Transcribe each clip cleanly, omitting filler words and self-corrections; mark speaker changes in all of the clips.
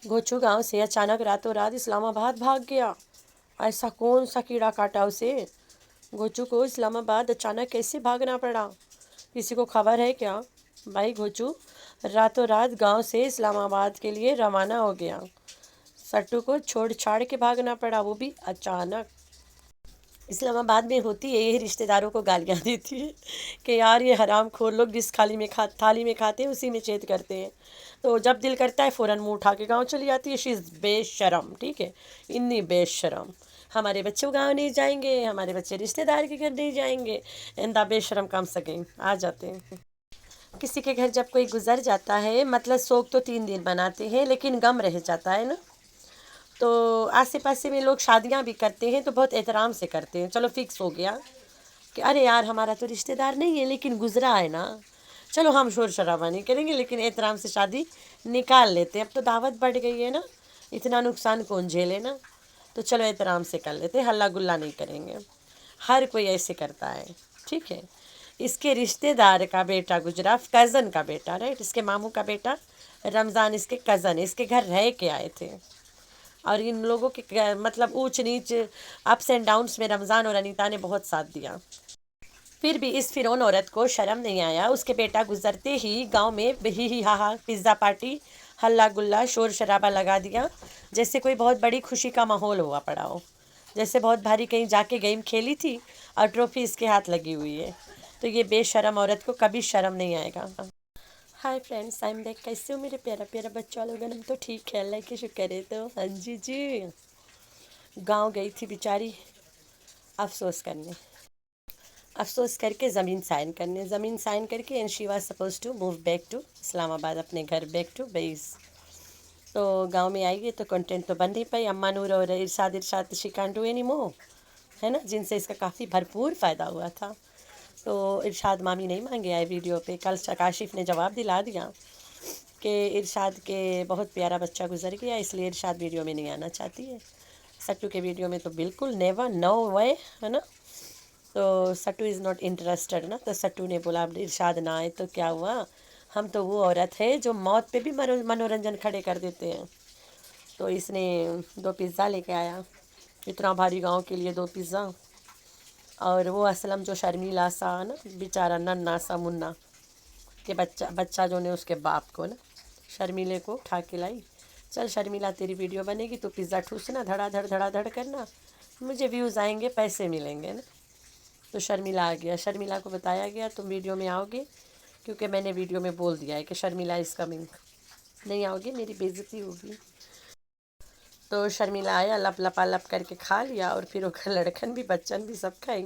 Speaker 1: गोचू गांव से अचानक रातों रात इस्लामाबाद भाग गया। ऐसा कौन सा कीड़ा काटा उसे? गोचू को इस्लामाबाद अचानक कैसे भागना पड़ा? किसी को खबर है क्या? भाई गोचू रातों रात गांव से इस्लामाबाद के लिए रवाना हो गया। सट्टू को छोड़ छाड़ के भागना पड़ा, वो भी अचानक। इस्लामाबाद में होती है यही, रिश्तेदारों को गालियाँ देती है कि यार ये हराम खोर लोग जिस थाली में खाते हैं उसी में छेद करते हैं। तो जब दिल करता है फ़ौरन मुंह उठा के गाँव चली जाती है। शी इज़ बेशरम, ठीक है, इतनी बेशरम। हमारे बच्चे गाँव नहीं जाएंगे, हमारे बच्चे रिश्तेदार के घर नहीं जाएंगे, इंदा बेशरम कम सकें आ जाते हैं। किसी के घर जब कोई गुजर जाता है, मतलब शोक तो 3 दिन मनाते हैं लेकिन गम रह जाता है ना। तो आसे पासे में लोग शादियां भी करते हैं तो बहुत एहतराम से करते हैं। चलो फिक्स हो गया कि अरे यार हमारा तो रिश्तेदार नहीं है लेकिन गुजरा है ना, चलो हम शोर शराबा नहीं करेंगे लेकिन एहतराम से शादी निकाल लेते हैं। अब तो दावत बढ़ गई है ना, इतना नुकसान कौन झेले ना, तो चलो एहतराम से कर लेते हैं, हल्ला गुल्ला नहीं करेंगे। हर कोई ऐसे करता है, ठीक है। इसके रिश्तेदार का बेटा गुजरा, कज़न का बेटा, राइट, इसके मामू का बेटा रमज़ान इसके कज़न इसके घर रह के आए थे। और इन लोगों के मतलब ऊंच नीच, अप्स एंड डाउन्स में रमज़ान और अनीता ने बहुत साथ दिया। फिर भी इस फिरौन औरत को शर्म नहीं आया। उसके बेटा गुजरते ही गांव में ही हा हा पिज़्ज़ा पार्टी, हल्ला गुल्ला, शोर शराबा लगा दिया, जैसे कोई बहुत बड़ी खुशी का माहौल हुआ पड़ा हो, जैसे बहुत भारी कहीं जाके गेम खेली थी और ट्रॉफी इसके हाथ लगी हुई है। तो ये बेशरम औरत को कभी शर्म नहीं आएगा। Hi friends, I am back. कैसे हो मेरे प्यारा प्यारा बच्चा लोग? हम तो ठीक है, अल्लाह की शुक्र है। तो हाँ जी गांव गई थी बेचारी अफसोस करने, अफसोस करके ज़मीन साइन करके, and she was suppose to move back to Islamabad, अपने घर बैक टू बेस। तो गांव में आई है तो कंटेंट तो बन नहीं पाई। अम्मा नूर और Irshad she can't do any more, है ना, जिनसे इसका काफ़ी भरपूर फ़ायदा हुआ था। तो इरशाद मामी नहीं मांगे आए वीडियो पे। कल काशिफ ने जवाब दिला दिया कि इरशाद के बहुत प्यारा बच्चा गुजर गया, इसलिए इरशाद वीडियो में नहीं आना चाहती है। सट्टू के वीडियो में तो बिल्कुल नेवर, नो वे, है ना। तो सट्टू इज़ नॉट इंटरेस्टेड ना। तो सट्टू ने बोला अब इरशाद ना आए तो क्या हुआ, हम तो वो औरत है जो मौत पे भी मनोरंजन खड़े कर देते हैं। तो इसने 2 पिज़्ज़ा लेके आया, इतना भारी गांव के लिए 2 पिज़्ज़ा। और वो असलम जो शर्मीला सा ना बेचारा, नन्ना सा मुन्ना के बच्चा जो ने उसके बाप को ना, शर्मीले को उठा के लाई। चल शर्मिला तेरी वीडियो बनेगी तो पिज़्ज़ा ठूसना, धड़ा धड़ करना, मुझे व्यूज़ आएंगे, पैसे मिलेंगे ना। तो शर्मिला आ गया, शर्मिला को बताया गया तुम वीडियो में आओगे, क्योंकि मैंने वीडियो में बोल दिया है कि शर्मिला इज़ कमिंग, नहीं आओगे मेरी बेइज्जती होगी। तो शर्मिला आया, लप लपालप करके खा लिया, और फिर वो लड़कन भी बच्चन भी सब खाई,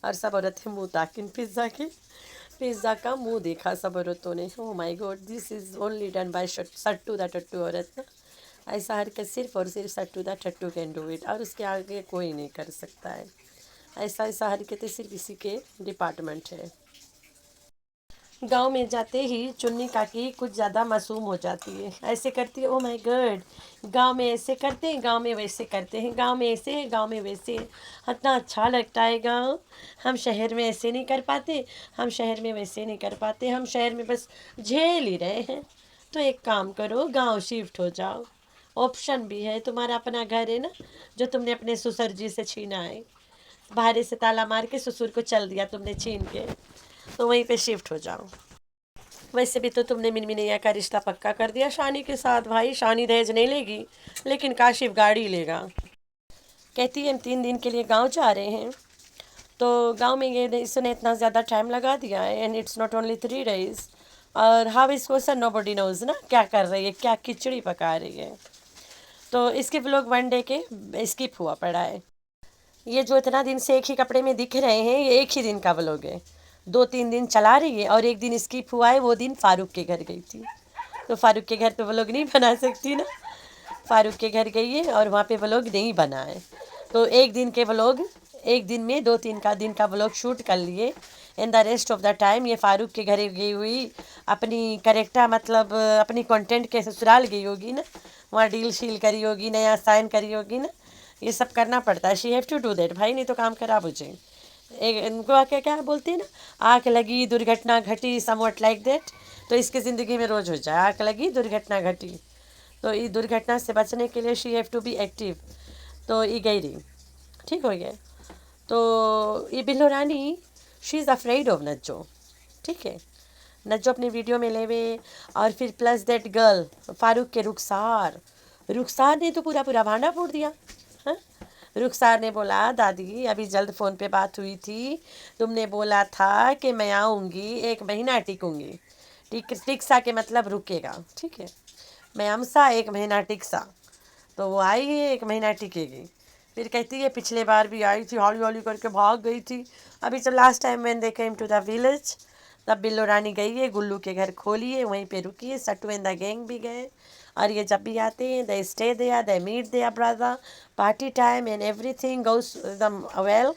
Speaker 1: और सब औरतें मुँह ताकिन पिज़्ज़ा का मुंह देखा सब औरतों ने। Oh my god, this is only done by Sattu the Tattu औरत ना। ऐसा हरकत सिर्फ और सिर्फ Sattu the Tattu can do it, और उसके आगे कोई नहीं कर सकता है। ऐसा हरकतें सिर्फ इसी के डिपार्टमेंट है। गांव में जाते ही चुन्नी काकी कुछ ज़्यादा मासूम हो जाती है, ऐसे करती है, ओ माय गॉड, गांव में ऐसे करते हैं, गांव में वैसे करते हैं, गांव में ऐसे है, गांव में वैसे है, इतना अच्छा लगता है गांव, हम शहर में ऐसे नहीं कर पाते, हम शहर में वैसे नहीं कर पाते, हम शहर में बस झेल ही रहे हैं। तो एक काम करो, गांव शिफ्ट हो जाओ, ऑप्शन भी है, तुम्हारा अपना घर है ना, जो तुमने अपने ससुर जी से छीना है, बाहर से ताला मार के ससुर को चल दिया तुमने छीन के, तो वहीं पे शिफ्ट हो जाओ। वैसे भी तो तुमने मिनमिनैया का रिश्ता पक्का कर दिया शानी के साथ। भाई शानी दहेज नहीं लेगी लेकिन काशिफ गाड़ी लेगा। कहती है हम 3 दिन के लिए गांव जा रहे हैं। तो गांव में ये इसने इतना ज़्यादा टाइम लगा दिया है, and it's not only 3 days। और हाउ इस क्वेश्चन नो बडी नोज ना, क्या कर रही है, क्या खिचड़ी पका रही है। तो इसके व्लॉग 1 डे के स्किप हुआ पड़ा है। ये जो इतना दिन से एक ही कपड़े में दिख रहे हैं, ये एक ही दिन का व्लॉग है। 2-3 दिन चला रही है, और एक दिन स्किप हुआ है, वो दिन फारूक के घर गई थी। तो फारूक के घर तो व्लॉग नहीं बना सकती ना, फारूक के घर गई है और वहाँ पे व्लॉग नहीं बना है। तो एक दिन के व्लॉग, एक दिन में 2-3 दिन का व्लॉग शूट कर लिए, in the rest of the time ये फारूक के घर गई हुई, अपनी करेक्टर मतलब अपनी कंटेंट के ससुराल गई होगी ना, वहाँ डील शील करी होगी, नया साइन करी होगी ना, ये सब करना पड़ता है। She have to do that भाई, नहीं तो काम खराब हो जाए। एक इनको क्या क्या बोलते हैं ना, आँख लगी दुर्घटना घटी, समवट लाइक दैट। तो इसकी ज़िंदगी में रोज़ हो जाए, आँख लगी दुर्घटना घटी, तो ये दुर्घटना से बचने के लिए she have to be active. तो ये गई रही, ठीक हो गया। तो ये बिल्लो रानी शी इज़ अफ्रेड ऑफ नज्जो, ठीक है। नज्जो अपने वीडियो में लेवे, और फिर प्लस दैट गर्ल फारूक के रुखसार ने तो पूरा भांडा फोड़ दिया। हाँ, रुखसार ने बोला दादी अभी जल्द फ़ोन पे बात हुई थी, तुमने बोला था कि मैं आऊँगी, 1 महीना टिकूँगी। टिकसा के मतलब रुकेगा, ठीक है। मैं अमसा 1 महीना टिकसा, तो वो आई है 1 महीना टिकेगी। फिर कहती है पिछले बार भी आई थी, हौली हौली करके भाग गई थी। अभी तो last time when they came to the village, तब बिल्लो रानी गई है, गुल्लू के घर खोली है, वहीं पे रुकी है। सट्टू एंड द गैंग भी गए, और ये जब भी आते हैं they stay there, they meet their brother, party time and everything goes damn well.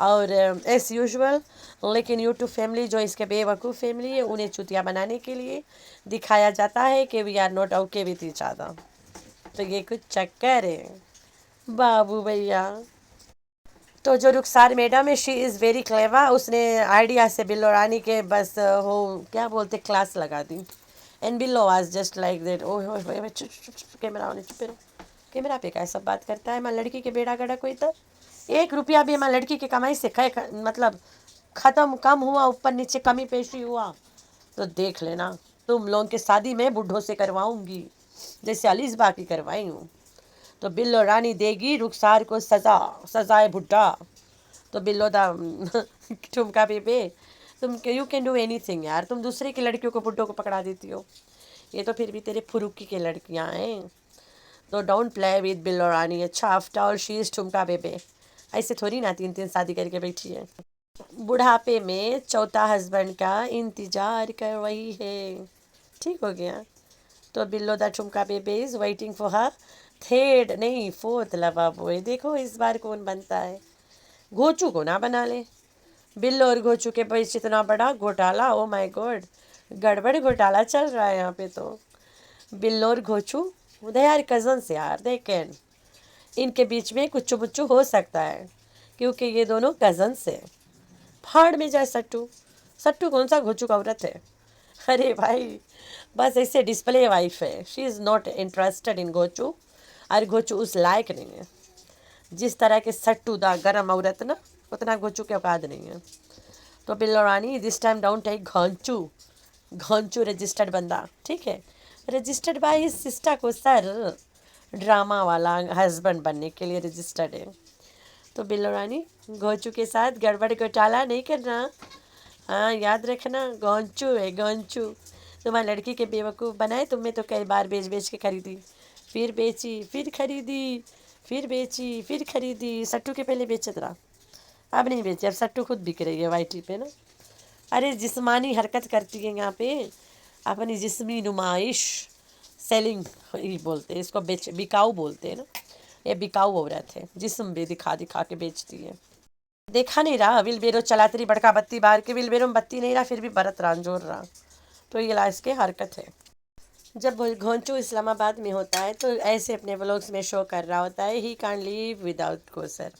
Speaker 1: और एज यूजुअल, लेकिन यूट्यूब फैमिली जो इसके बेवकूफ़ फैमिली है, उन्हें चुतिया बनाने के लिए दिखाया जाता है कि we are not okay with each other. तो ये कुछ चक्कर है बाबू भैया। तो जो रुखसार मैडम है शी इज़ वेरी क्लेवर, उसने आइडिया से बिल्लो रानी के बस हो क्या बोलते क्लास लगा दी। And Billo was just like that. ओ कैमरा होने चुप रहो, कैमरा पे कैसा बात करता है। मैं लड़की के बेड़ा गड़ा कोई तो 1 रुपया भी मैं लड़की की कमाई से मतलब ख़त्म कम हुआ, ऊपर नीचे कमी पेशी हुआ तो देख लेना, तुम लोगों के शादी में बुढ़ों से करवाऊंगी जैसे अलीज़बा की करवाई हूँ। तो बिल्लो रानी देगी रुखसार को सजाए भुट्टा। तो बिल्लो द ठुमका बेबे, तुम यू कैन डू एनीथिंग यार, तुम दूसरे की लड़कियों को बुड्ढों को पकड़ा देती हो, ये तो फिर भी तेरे फुरुकी की लड़कियां हैं। तो डोंट प्ले विद बिल्लो रानी। अच्छा, आफ्टर ऑल शी इज ठुमका बेबे, ऐसे थोड़ी ना 3 शादी करके बैठी है। बुढ़ापे में चौथा हस्बैंड का इंतजार कर रही है, ठीक हो गया। तो बिल्लो द ठुमका बेबे is waiting for her 3rd नहीं 4th लवा बॉय। देखो इस बार कौन बनता है। घोचू को ना बना ले। बिल्लो और घोचू के बीच इतना बड़ा घोटाला, ओ माय गॉड, गड़बड़ घोटाला चल रहा है यहाँ पे। तो बिल्लो और घोचू दे आर कजन्स यार, दे कैन, इनके बीच में कुछ मुच्चू हो सकता है क्योंकि ये दोनों कजन्स है। फाड़ में जाए सट्टू, सट्टू कौन सा घोचू का औरत है। अरे भाई बस ऐसे डिस्प्ले वाइफ है, she is not interested in घोचू, और घोचू उस लायक नहीं है। जिस तरह के सट्टू दा गरम औरत ना, उतना घोचू के औकात नहीं है। तो Billo Rani this time down take घोंचू, घोंचू रजिस्टर्ड बंदा, ठीक है, रजिस्टर्ड बाय हिज सिस्टर को सर, ड्रामा वाला हस्बैंड बनने के लिए रजिस्टर्ड है। तो बिल्लो रानी घोंचू के साथ गड़बड़ घोटाला नहीं करना, हाँ याद रखना, घोंचू है घोंचू। तुम्हारी लड़की के बेवकूफ़ बनाए, तुम्हें तो कई बार बेच के खरीदी, फिर बेची, फिर खरीदी, फिर बेची, फिर खरीदी। सट्टू के पहले बेचत रहा, अब नहीं बेचे, अब सट्टू खुद बिक रही है वाईटी पे ना। अरे जिस्मानी हरकत करती है यहाँ पे, अपनी जिस्मी नुमाइश, सेलिंग ही बोलते हैं इसको, बिकाऊ बोलते हैं ना, ये बिकाऊ औरत है, जिस्म भी दिखा दिखा के बेचती है। देखा नहीं रहा विलबेरो चलाती रही, बड़का बत्ती बार के विलबेरो में बत्ती नहीं रहा, फिर भी बरत रहा जोर रहा। तो ये लाश के हरकत है। जब घोंचू इस्लामाबाद में होता है तो ऐसे अपने व्लॉग्स में शो कर रहा होता है, he can't leave without Kausar.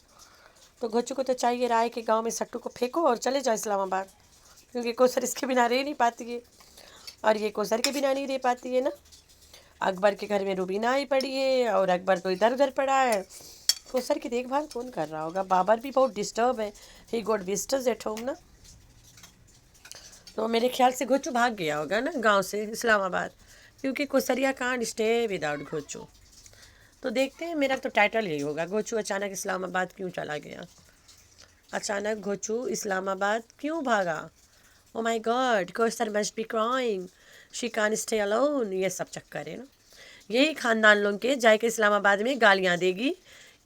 Speaker 1: तो घोंचू को तो चाहिए रहा है कि गांव में सट्टू को फेंको और चले जाओ इस्लामाबाद, क्योंकि कोसर इसके बिना रह नहीं पाती है, और ये कोसर के बिना नहीं रह पाती है ना। अकबर के घर में रूबीना आई पड़ी है, और अकबर तो इधर उधर पड़ा है। कोसर की देखभाल कौन कर रहा होगा। बाबर भी बहुत डिस्टर्ब है, he got visitors at home ना। तो मेरे ख्याल से घोचू भाग गया होगा ना गांव से इस्लामाबाद, क्योंकि कोसरिया कांट स्टे विदाउट घोचू। तो देखते हैं, मेरा तो टाइटल यही होगा, घोचू अचानक इस्लामाबाद क्यों चला गया, अचानक घोचू इस्लामाबाद क्यों भागा। Oh my God, Kausar must be crying, she can't stay alone. ये सब चक्कर है ना, यही खानदान लोग के जाके इस्लामाबाद में गालियाँ देगी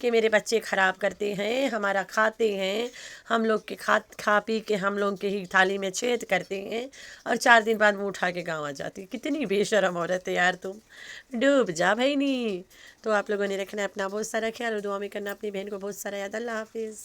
Speaker 1: कि मेरे बच्चे ख़राब करते हैं, हमारा खाते हैं, हम लोग के खा पी के हम लोग के ही थाली में छेद करते हैं, और 4 दिन बाद मुँह उठा के गाँव आ जाती। कितनी बेशरम औरत है यार तुम, डूब जा भाई नहीं। तो आप लोगों ने रखना है अपना बहुत सारा ख्याल, और दुआ में करना अपनी बहन को बहुत सारा याद। अल्लाह हाफिज़।